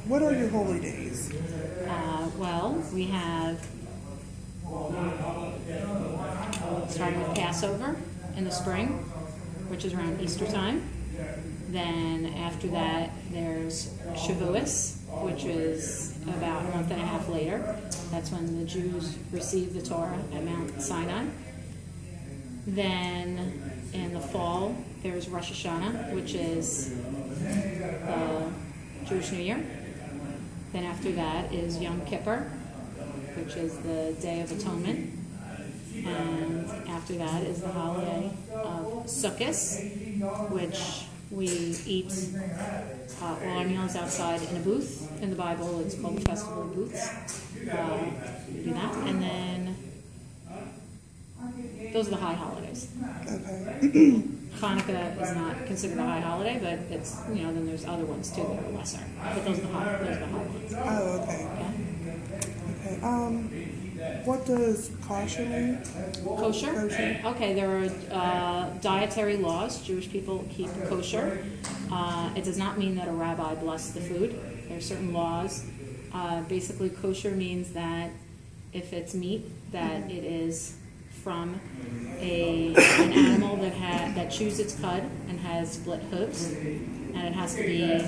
What are your holy days? Well, we have, starting with Passover in the spring, which is around Easter time. Then after that, there's Shavuos, which is about a month and a half later. That's when the Jews received the Torah at Mount Sinai. Then in the fall, there's Rosh Hashanah, which is Jewish New Year. Then after that is Yom Kippur, which is the Day of Atonement. And after that is the holiday of Sukkot, which we eat all our meals outside in a booth. In the Bible, it's called the Festival of Booths. We do that. And then those are the high holidays. Okay. Hanukkah is not considered a high holiday, but it's, then there's other ones too that are lesser. But those are the high ones. Oh, okay. Okay. What does kosher mean? Kosher? Okay, there are dietary laws. Jewish people keep kosher. It does not mean that a rabbi blessed the food. There are certain laws. Basically, kosher means that if it's meat, that it is from an animal that chews its cud and has split hooves, and it has to be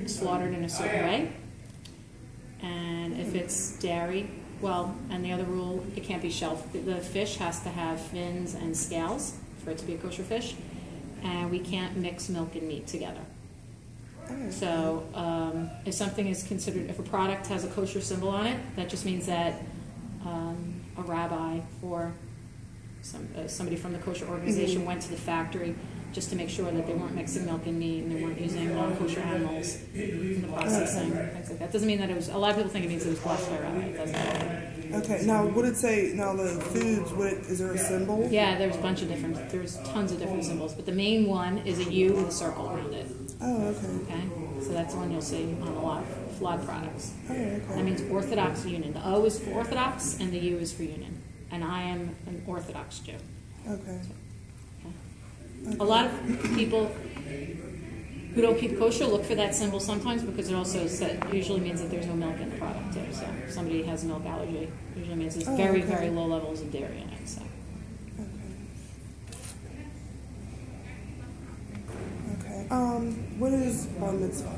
slaughtered in a certain way. And if it's dairy, and the other rule, it can't be shelled. The fish has to have fins and scales for it to be a kosher fish, and we can't mix milk and meat together. So if something is considered, if a product has a kosher symbol on it, that just means that a rabbi or somebody from the kosher organization went to the factory just to make sure that they weren't mixing milk and meat and they weren't using non-kosher animals in the processing, things like that. Doesn't mean that it was, a lot of people think it means it was blessed by a rabbi. It doesn't. Okay, now would it say, the foods, is there a symbol? Yeah, there's tons of different symbols, but the main one is a U with a circle around it. Oh, okay. Okay, so that's the one you'll see on a lot of products. Oh, okay. That means Orthodox Union. The O is for Orthodox and the U is for Union. And I am an Orthodox Jew. Okay. A lot of people who don't keep kosher look for that symbol sometimes because it also usually means that there's no milk in the product too. So if somebody has a milk allergy, it usually means there's very low levels of dairy in it. So. Okay. What is bar mitzvah?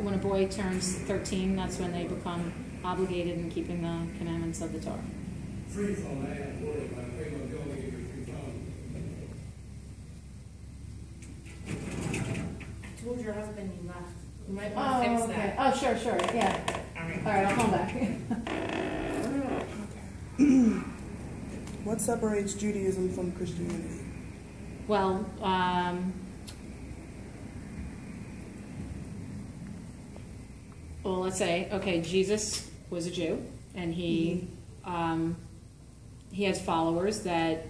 When a boy turns 13, that's when they become obligated in keeping the commandments of the Torah. Told your husband you left. You might want to fix that. Oh, sure, yeah. All right, I'll come back. Okay. What separates Judaism from Christianity? Well, let's say, Jesus was a Jew, and he has followers that,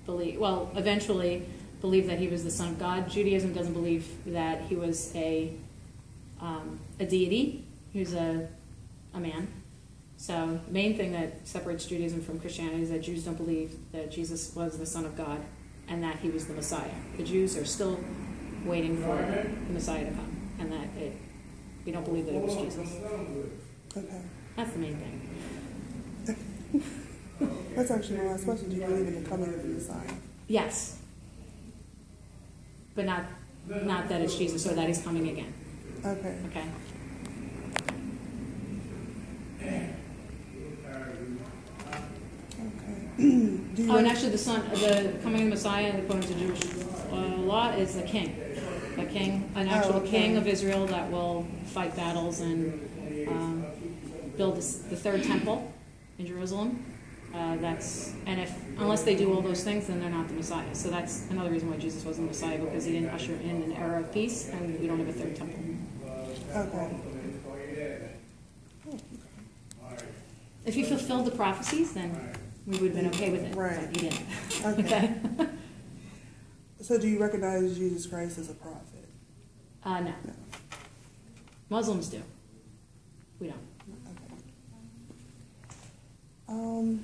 eventually believe that he was the Son of God. Judaism doesn't believe that he was a deity. He was a man. So the main thing that separates Judaism from Christianity is that Jews don't believe that Jesus was the Son of God and that he was the Messiah. The Jews are still waiting for the Messiah to come, and that we don't believe that it was Jesus. Okay. That's the main thing. That's actually my last question. Do you believe in the coming of the Messiah? Yes. But not that it's Jesus or that he's coming again. Okay. Okay. And actually the coming of the Messiah, according to Jewish law, is the king. An actual king of Israel that will fight battles and build the third temple in Jerusalem. Unless they do all those things, then they're not the Messiah. So that's another reason why Jesus wasn't the Messiah, because he didn't usher in an era of peace, and we don't have a third temple. Okay. If he fulfilled the prophecies, then we would have been okay with it. Right. But he didn't. Okay. So do you recognize Jesus Christ as a prophet? No. Muslims do. We don't. Okay.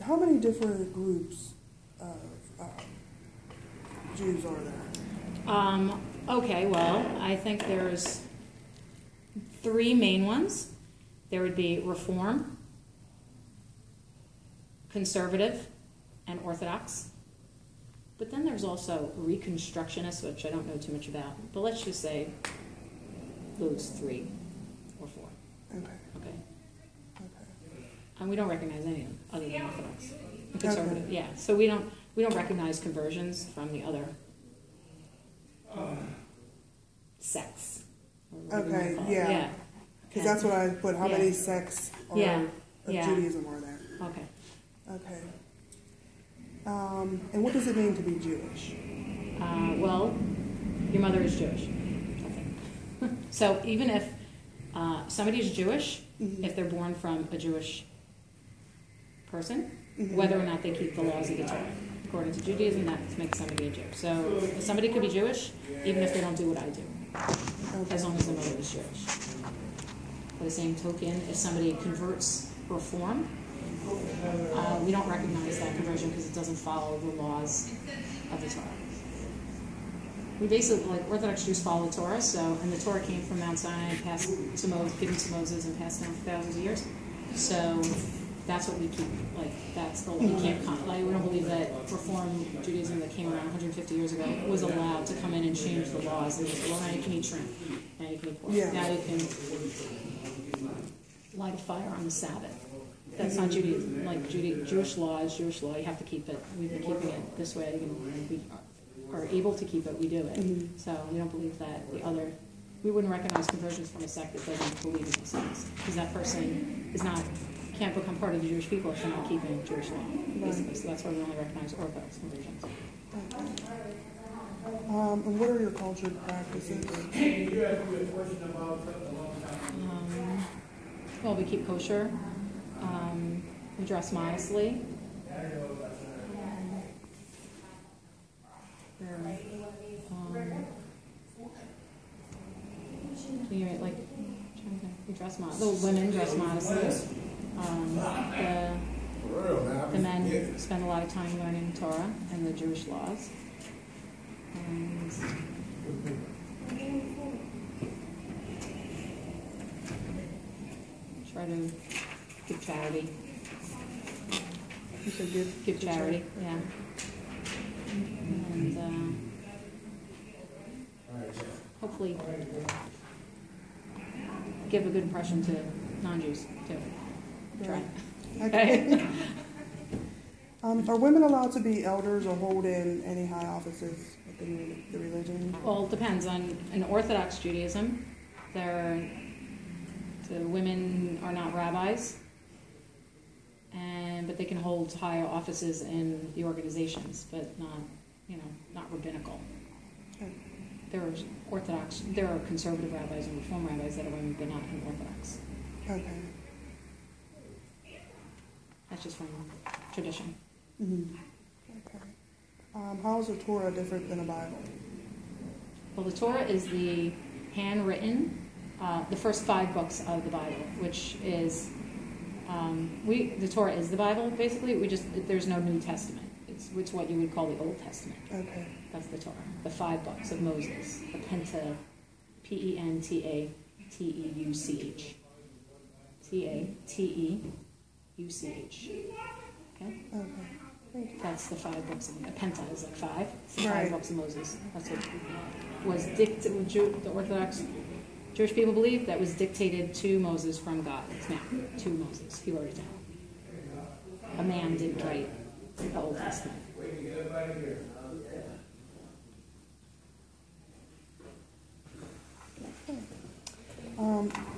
How many different groups of Jews are there? Okay, well, I think there's 3 main ones. There would be Reform, Conservative, and Orthodox. But then there's also Reconstructionists, which I don't know too much about. But let's just say those 3 or 4. Okay. Okay. Okay. And we don't recognize any of them other than Orthodox. And Conservative, okay. Yeah. So we don't recognize conversions from the other sects. Okay, yeah. Yeah. Because that's what I put. How many sects of Judaism are there? Okay. Okay. And what does it mean to be Jewish? Well, your mother is Jewish. Okay. So even if somebody is Jewish, if they're born from a Jewish person, whether or not they keep the laws of the Torah. According to Judaism, that makes somebody a Jew. So somebody could be Jewish even if they don't do what I do, as long as the mother is Jewish. By the same token, if somebody converts Reform, we don't recognize that conversion because it doesn't follow the laws of the Torah. We basically, like Orthodox Jews, follow the Torah, and the Torah came from Mount Sinai and passed to Moses, given to Moses, and passed down for thousands of years. So that's what we keep. Like that's the we can't. Like we don't believe that Reform Judaism that came around 150 years ago was allowed to come in and change the laws and say, well, now you can eat shrimp, now you can eat pork, now you can light a fire on the Sabbath. That's not Judaism. Like Jewish law is Jewish law. You have to keep it. We've been keeping it this way. We are able to keep it. We do it. So we don't believe that we wouldn't recognize conversions from a sect that doesn't believe in these things, because that person can't become part of the Jewish people if they're not keeping Jewish law, basically. So that's why we only recognize Orthodox conversions. And what are your cultural practices? Well, we keep kosher. We dress modestly. We dress modestly. The women dress modestly. The men spend a lot of time learning Torah and the Jewish laws. And try to give charity. You said give charity, yeah. And hopefully give a good impression to non-Jews too. Try. Okay. Are women allowed to be elders or hold in any high offices within the religion? Well, it depends. In Orthodox Judaism, the women are not rabbis, but they can hold high offices in the organizations, but not rabbinical. Okay. There are conservative rabbis and Reform rabbis that are women, but not in Orthodox. Okay. That's just from tradition. Okay. How is the Torah different than the Bible? Well, the Torah is the handwritten, the first 5 books of the Bible, which is, the Torah is the Bible, basically. There's no New Testament. It's what you would call the Old Testament. Okay. That's the Torah. The 5 books of Moses. The Penta, Pentateuch. T-A-T-E-U-C-H. Okay? Okay. That's the 5 books of Penta is like 5. It's the 5 books of Moses. That's what was dictated. The Orthodox Jewish people believe that was dictated to Moses from God. It's now to Moses. He wrote it down. A man didn't write the Old Testament.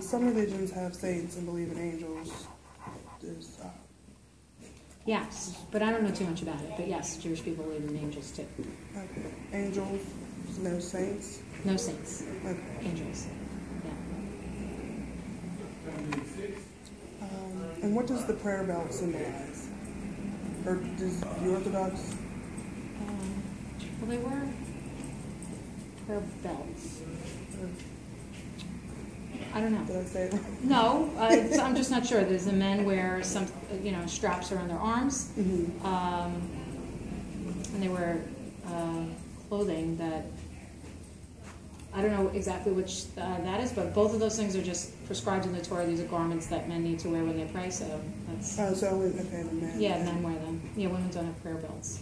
Some religions have saints and believe in angels. Yes, but I don't know too much about it. But yes, Jewish people believe in angels too. Okay. Angels, no saints? No saints. Okay. Angels. Yeah. And what does the prayer belt symbolize? Or does the Orthodox? Well, they were prayer belts. I don't know. Did I say it right? No, I'm just not sure. There's the men wear some, straps around their arms, Mm-hmm. And they wear clothing that I don't know exactly which that is, but both of those things are just prescribed in the Torah. These are garments that men need to wear when they pray, so that's... Oh, so, okay, the men. Yeah, men wear them. Yeah, women don't have prayer belts.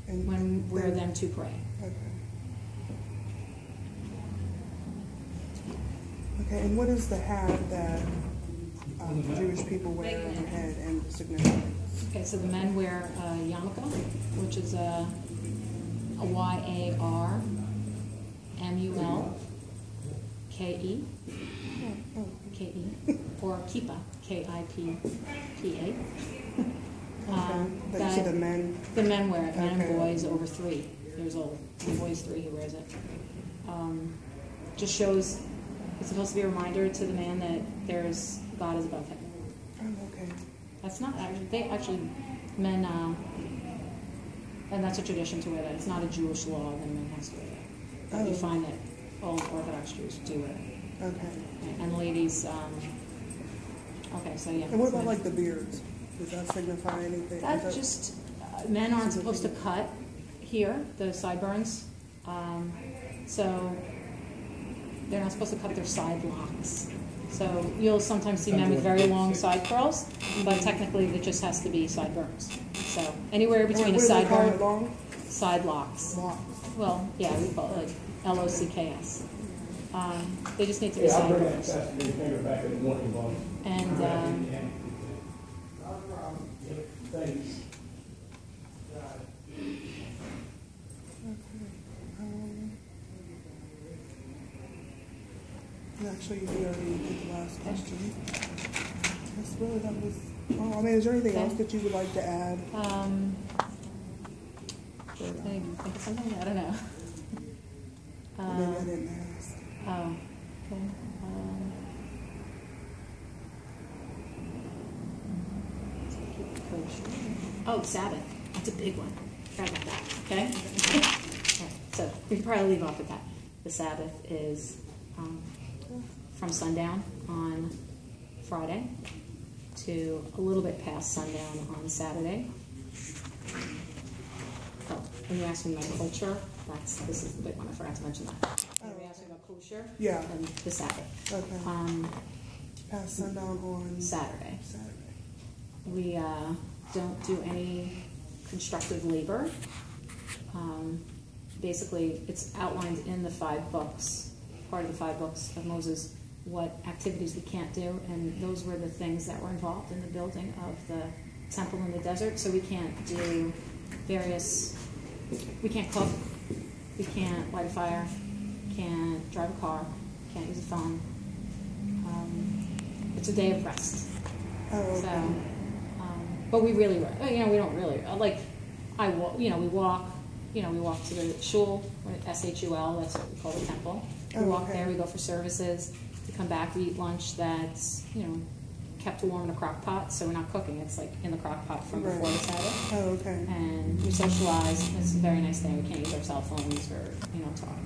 And Women wear them to pray. Okay. Okay, and what is the hat that Jewish people wear on their head and the significance? Okay, so the men wear a yarmulke, which is a Y-A-R-M-U-L-K-E, K-E, or kippah, K-I-P-P-A. But you see the men? The men wear it, men Okay. and boys over 3 years old. And boys 3 who wears it. Just shows, it's supposed to be a reminder to the man that God is above him. Oh, okay. That's not actually, men, and that's a tradition to wear that. It's not a Jewish law that a man has to wear that. But you find that all Orthodox Jews do wear it. Okay. And ladies, okay, so yeah. And what about like the beards? Does that signify anything? That's just, men aren't supposed to cut here, the sideburns. So they're not supposed to cut their side locks. So you'll sometimes see men with very long side curls, but technically it just has to be sideburns. So anywhere between a sideburn, side locks. Well, yeah, we call it like L-O-C-K-S. They just need to be sideburns. And actually, we already did the last question. That's really, that was, oh, I mean, is there anything else that you would like to add? I think of something? I don't know. Maybe I didn't ask. Oh, okay. Oh, Sabbath. That's a big one. Forgot about that. Okay? Right. So we can probably leave off with that. The Sabbath is from sundown on Friday to a little bit past sundown on Saturday. Oh, when you asked me about culture, this is the big one. I forgot to mention that. When you asked me about kosher, yeah, and the Sabbath. Okay. Past sundown on Saturday. We don't do any constructive labor. Basically, it's outlined in the 5 books, part of the 5 books of Moses, what activities we can't do, and those were the things that were involved in the building of the temple in the desert. So we can't do we can't cook, we can't light a fire, can't drive a car, can't use a phone. It's a day of rest. Oh, okay. So, but we really, we don't really, like, we walk to the shul, S-H-U-L, that's what we call the temple. We walk there, we go for services, we come back, we eat lunch that's, kept warm in a crock pot, so we're not cooking, it's like in the crock pot from before the Sabbath. Oh, okay. And we socialize, it's a very nice thing, we can't use our cell phones or, talk.